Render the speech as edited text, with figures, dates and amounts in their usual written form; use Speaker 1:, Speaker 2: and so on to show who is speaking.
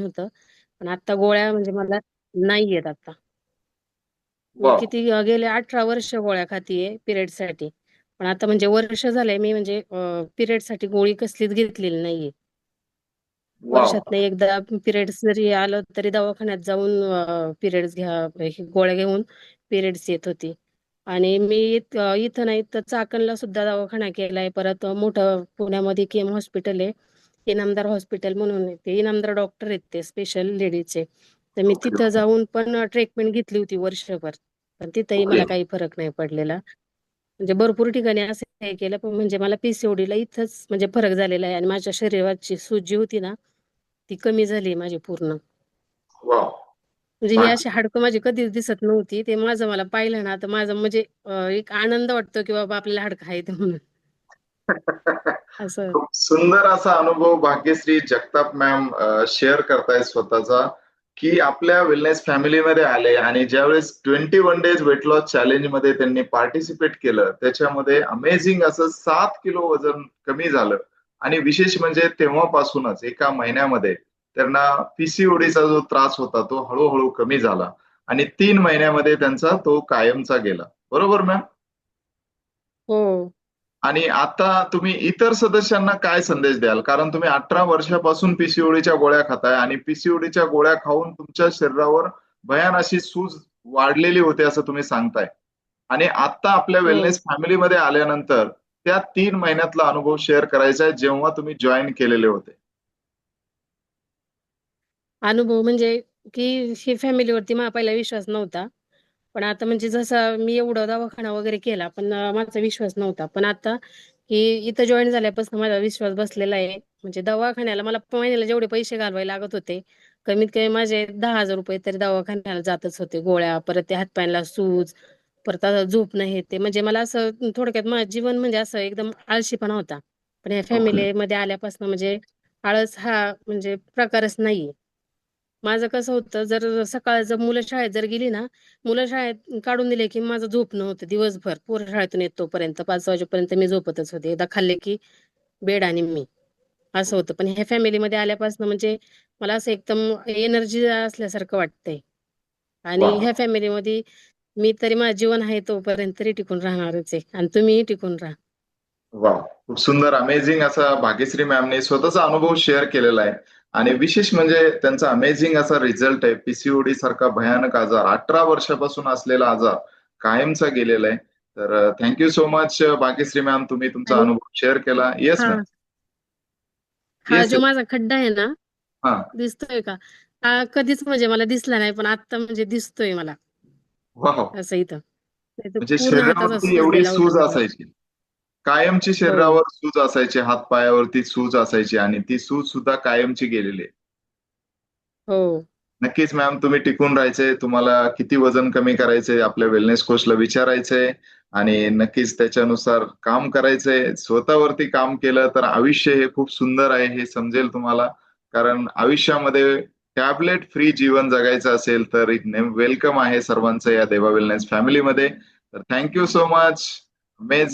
Speaker 1: होतं. पण आता गोळ्या म्हणजे मला नाही येत आता. मी
Speaker 2: वाव.
Speaker 1: किती गेले 18 वर्ष गोळ्या खातीये पिरियडसाठी. पण आता म्हणजे वर्ष झालंय मी म्हणजे पिरियडसाठी गोळी कसलीच घेतलेली नाहीये.
Speaker 2: वाव.
Speaker 1: वर्षातनं एकदा पिरियड्स जरी आलं तरी दवाखान्यात जाऊन पिरियड्स गोळ्या घेऊन पिरियड्स येत होती. आणि मी इथं नाही तर चाकणला सुद्धा दवाखाना केलाय. परत मोठं पुण्यामध्ये केम हॉस्पिटल आहे. इनामदार हॉस्पिटल म्हणून आहे. ते इनामदार डॉक्टर आहेत ते स्पेशल लेडीजचे. तर मी
Speaker 2: ओके.
Speaker 1: तिथं जाऊन पण ट्रीटमेंट घेतली होती वर्षभर. पण तिथंही
Speaker 2: ओके.
Speaker 1: मला काही फरक नाही पडलेला. म्हणजे भरपूर ठिकाणी असं हे केलं पण म्हणजे मला पीसीओडीला इथंच म्हणजे फरक झालेला आहे आणि माझ्या शरीराची सूज जी होती ना ती कमी झाली माझी पूर्ण.
Speaker 2: वाव.
Speaker 1: म्हणजे ही
Speaker 2: छान.
Speaker 1: अशी हाडकं माझी कधीच दिसत नव्हती. ते माझं मला पाहिलं ना तर माझं म्हणजे एक आनंद वाटतो की बाबा आपल्याला हाडकं आहेत म्हणून असं.
Speaker 2: खूप सुंदर असा अनुभव भाग्यश्री जगताप मॅम शेअर करतायत स्वतःचा, की आपल्या वेलनेस फॅमिलीमध्ये आले आणि ज्यावेळेस 21 डेज वेट लॉस चॅलेंज मध्ये त्यांनी पार्टिसिपेट केलं, त्याच्यामध्ये अमेझिंग असं 7 किलो वजन कमी झालं. आणि विशेष म्हणजे तेव्हापासूनच एका महिन्यामध्ये त्यांना पीसीओडीचा जो त्रास होता तो हळूहळू कमी झाला आणि 3 महिन्यामध्ये त्यांचा तो कायमचा गेला. बरोबर मॅम?
Speaker 1: हो.
Speaker 2: आणि आता तुम्ही इतर सदस्यांना काय संदेश द्याल? कारण तुम्ही 18 वर्षापासून पीसीओडीच्या गोळ्या खाताय आणि पीसीओडीच्या गोळ्या खाऊन तुमच्या शरीरावर भयान अशी सूज वाढलेली होती असं तुम्ही सांगताय. आणि आता आपल्या
Speaker 1: हो.
Speaker 2: वेलनेस फॅमिलीमध्ये आल्यानंतर त्या 3 महिन्यातला अनुभव शेअर करायचा आहे जेव्हा तुम्ही जॉइन केलेले होते.
Speaker 1: अनुभव म्हणजे की ही फॅमिलीवरती माझा पहिला विश्वास नव्हता. पण आता म्हणजे जसा मी एवढा दवाखाना वगैरे केला पण माझा विश्वास नव्हता. पण आता की इथं जॉईन झाल्यापासून माझा विश्वास बसलेला आहे. म्हणजे दवाखान्याला मला महिन्याला जेवढे पैसे घालवायला लागत होते कमीत कमी माझे 10,000 रुपये तरी दवाखान्याला जातच होते. गोळ्या परत ते हातपायाला सूज परत आता झोप नाही येते. म्हणजे मला असं थोडक्यात माझं जीवन म्हणजे असं एकदम आळशीपणा होता. पण या
Speaker 2: ओके.
Speaker 1: फॅमिलीमध्ये आल्यापासून म्हणजे आळस हा म्हणजे प्रकारच नाहीये. माझं कसं होतं जर सकाळ जर मुलं शाळेत जर गेली ना मुलं शाळेत काढून दिले की माझं झोपणं होतं दिवसभर. पोरं शाळेतून येतोपर्यंत 5 वाजेपर्यंत मी झोपतच होते. एकदा खाल्ले की बेड आणि मी असं होतं. पण ह्या फॅमिलीमध्ये आल्यापासून म्हणजे मला असं एकदम एनर्जी असल्यासारखं वाटतंय.
Speaker 2: वा.
Speaker 1: आणि ह्या फॅमिलीमध्ये मी तरी माझं जीवन आहे तोपर्यंत तरी टिकून राहणारच आहे आणि तुम्हीही टिकून राहा.
Speaker 2: वा. खूप सुंदर अमेझिंग असा भाग्यश्री मॅमने स्वतःचा अनुभव शेअर केलेला आहे. आणि विशेष म्हणजे त्यांचा अमेझिंग असा रिझल्ट आहे. पीसीओडी सारखा भयानक आजार 18 वर्षापासून असलेला आजार कायमचा गेलेला आहे. तर thank you so much Bhagyashree ma'am, तुम्ही तुमचा
Speaker 1: आणि
Speaker 2: अनुभव शेअर केला. Yes ma'am.
Speaker 1: हा हा
Speaker 2: येस.
Speaker 1: जो माझा खड्डा आहे ना
Speaker 2: हा.
Speaker 1: दिसतोय का हा कधीच म्हणजे मला दिसला नाही पण आता म्हणजे दिसतोय मला
Speaker 2: वा.
Speaker 1: असं इथं. नाही तर
Speaker 2: म्हणजे
Speaker 1: पूर्ण हाताचा
Speaker 2: शरीरावरती एवढी
Speaker 1: सुजलेला होता
Speaker 2: सूज
Speaker 1: माझा.
Speaker 2: असायची. कायमची
Speaker 1: हो.
Speaker 2: शरीरावर सूज असायची, हात-पायावरती सूज असायची आणि ती सूज सुद्धा कायमची गेलेली आहे.
Speaker 1: हो.
Speaker 2: नक्कीच मॅम, तुम्ही टिकून राहायचंय. तुम्हाला किती वजन कमी करायचंय आपल्या वेलनेस कोचला विचारायचंय आणि नक्कीच त्याच्यानुसार काम करायचंय. स्वतःवरती काम केलं तर आयुष्य हे खूप सुंदर आहे हे समजेल तुम्हाला. कारण आयुष्यामध्ये टॅबलेट फ्री जीवन जगायचं असेल तर एक वेलकम आहे सर्वांचं या देवा वेलनेस फॅमिलीमध्ये. तर थँक सो मच. अमेझिंग.